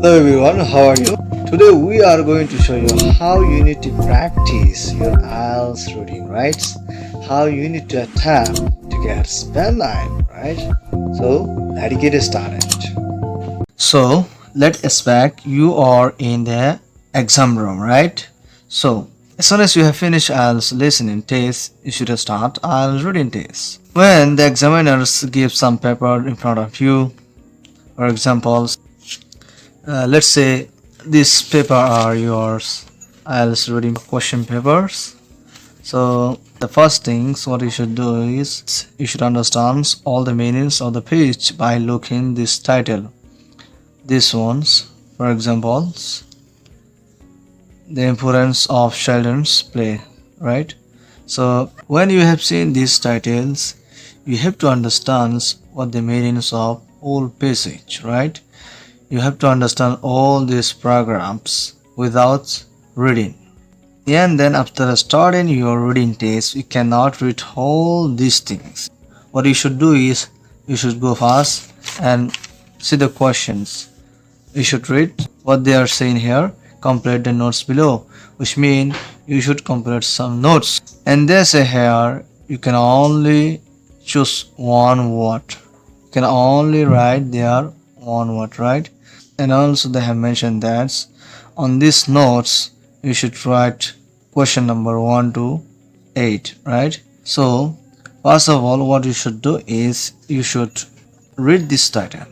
Hello everyone, how are you? Today we are going to show you how you need to practice your IELTS reading, right? How you need to attempt to get spell 9, right? So let's get started. So let's expect you are in the exam room, right? So as soon as you have finished IELTS listening test, you should start IELTS reading test. When the examiners give some paper in front of you, for example, let's say this paper are yours IELTS reading question papers. So the first things what you should do is you should understand all the meanings of the page by looking this title. These ones, for example, the importance of children's play, right? So when you have seen these titles, you have to understand what the meanings of all passage, right? You have to understand all these paragraphs without reading. And then after starting your reading test, you cannot read all these things. What you should do is you should go fast and see the questions. You should read what they are saying here, complete the notes below, which means you should complete some notes. And they say here you can only choose one word. You can only write there one word, right? And also they have mentioned that on these notes you should write question number 1 to 8, right? So first of all what you should do is you should read this title.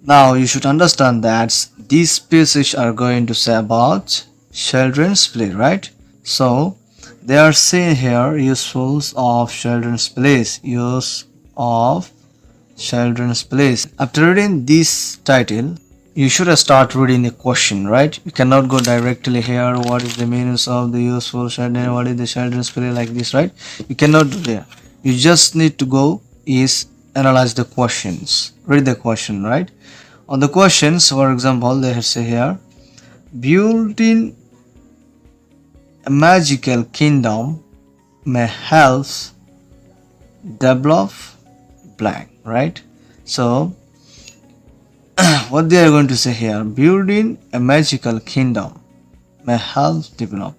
Now you should understand that these passages are going to say about children's play, right? So they are saying here usefuls of children's plays, use of children's plays. After reading this title, you should start reading the question, right? You cannot go directly here. What is the meanings of the useful children? What is the children's play like this, right? You cannot do that. You just need to go is analyze the questions. Read the question, right? On the questions, for example, they say here, building a magical kingdom may help develop blank, right? So what they are going to say here, building a magical kingdom may help develop,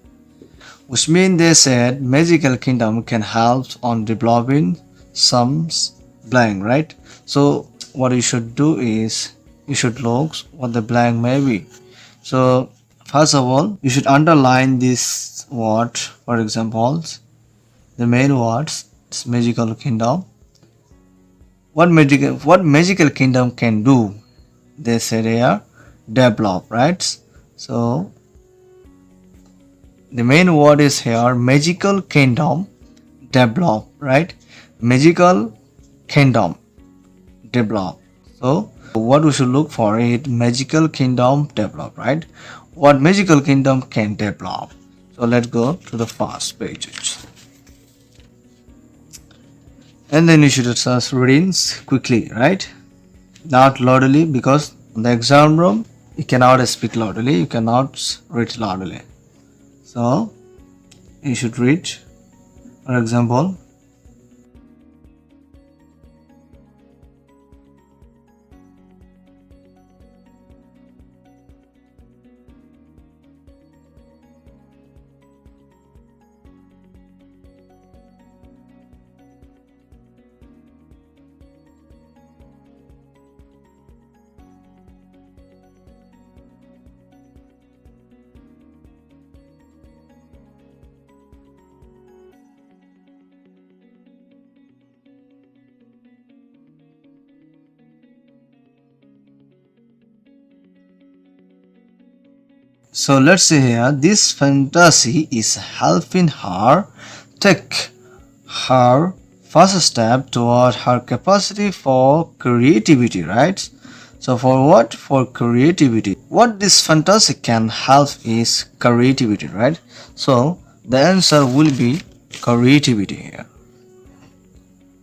which means they said magical kingdom can help on developing some blank, right? So what you should do is you should look what the blank may be. So first of all you should underline this word, for example the main words magical kingdom. What magical kingdom can do, they said here develop, right? So the main word is here magical kingdom develop, right? Magical kingdom develop. So what we should look for is magical kingdom develop, right? What magical kingdom can develop. So let's go to the first page. And then you should start reading quickly, right? Not loudly, because in the exam room you cannot speak loudly, you cannot read loudly. So you should read, for example, so let's say here this fantasy is helping her take her first step toward her capacity for creativity, right? So for what? For creativity. What this fantasy can help is creativity, right? So the answer will be creativity here.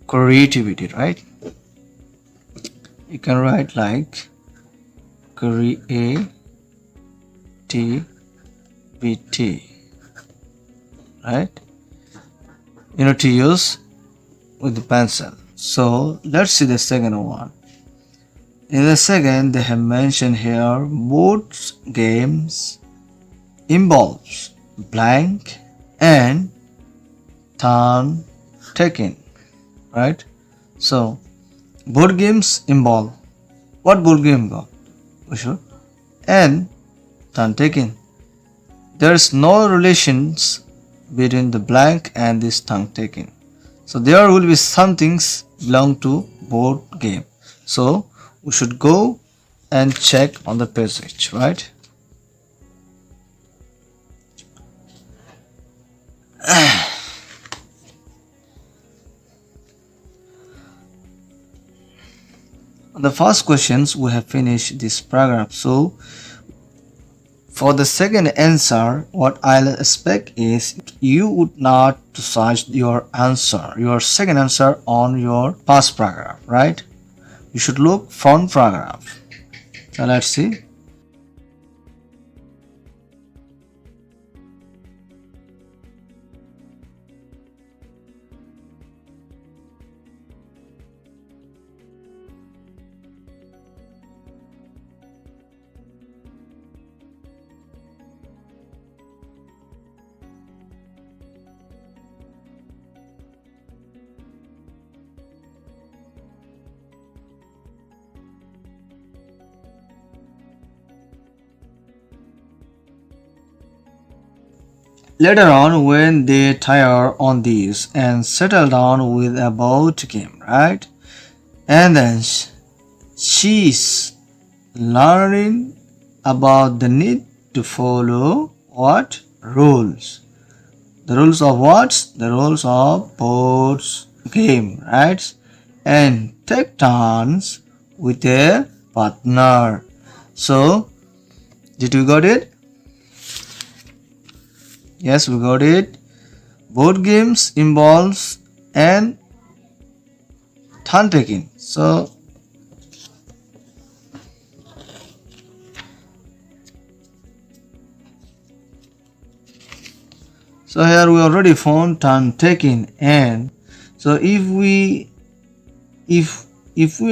Creativity, right? You can write like creativity, right? You know, to use with the pencil. So let's see the second one. In the second, they have mentioned here board games involves blank and turn taking, right? So board games involve what board game involve? We should and turn taking. There is no relations between the blank and this tongue taking. So there will be some things belong to board game. So we should go and check on the passage, right? On the first questions we have finished this paragraph. So for the second answer, what I'll expect is you would not to search your answer, your second answer on your past paragraph, right? You should look front paragraph. So let's see. Later on, when they tire on this and settle down with a board game, right? And then she's learning about the need to follow what? Rules. The rules of what? The rules of boards game, right? And take turns with a partner. So, did we got it? Yes, we got it. Board games involves and turn taking. So here we already found turn taking, and so if we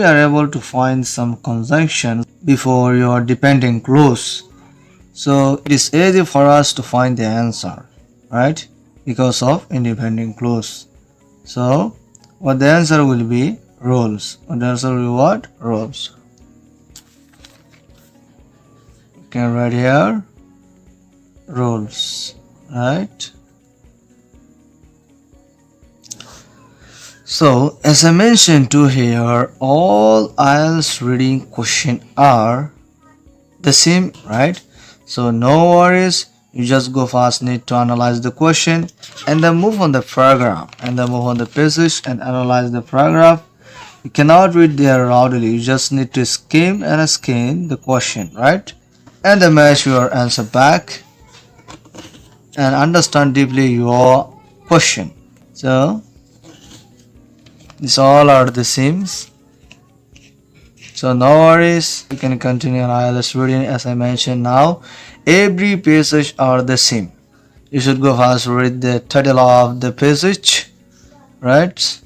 are able to find some conjunction before your dependent clause, so it is easy for us to find the answer, right? Because of independent clause. So what the answer will be? Rules. What the answer will be what? Rules. You can write here rules, right? So as I mentioned to here, all IELTS reading questions are the same, right? So no worries, you just go fast, need to analyze the question and then move on the paragraph and then move on the passage and analyze the paragraph. You cannot read there loudly, you just need to skim and skim the question, right? And then match your answer back and understand deeply your question. So these all are the same. So no worries, you can continue on IELTS reading. As I mentioned now, every passage are the same. You should go fast, read the title of the passage, right?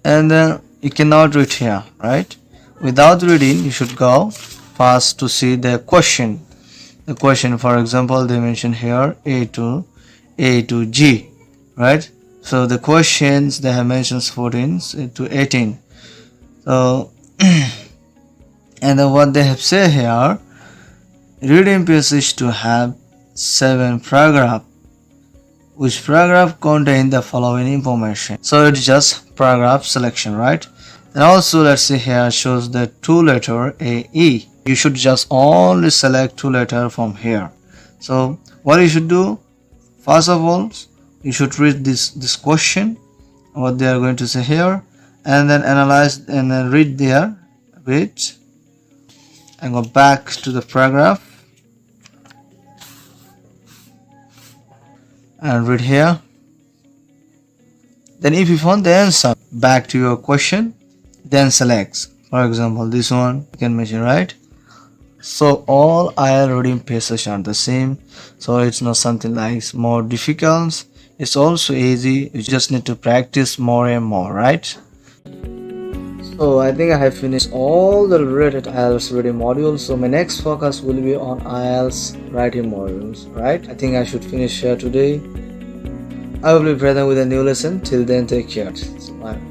And then you cannot read here, right? Without reading, you should go fast to see the question. The question, for example, they mention here A to G, right? So the questions they have mentioned 14 to 18. So and then what they have said here, reading passage to have 7 paragraph, which paragraph contain the following information. So it's just paragraph selection, right? And also let's see here shows the 2 letter A, E. You should just only select 2 letter from here. So what you should do, first of all, you should read this question, what they are going to say here, and then analyze and then read there, wait, and go back to the paragraph and read here. Then if you found the answer back to your question, then select, for example, this one you can mention, right? So all IELTS reading passages are the same, so it's not something like more difficult. It's also easy, you just need to practice more and more, right? So I think I have finished all the related IELTS reading modules. So my next focus will be on IELTS writing modules, right? I think I should finish here today. I will be present with a new lesson. Till then, take care. Bye.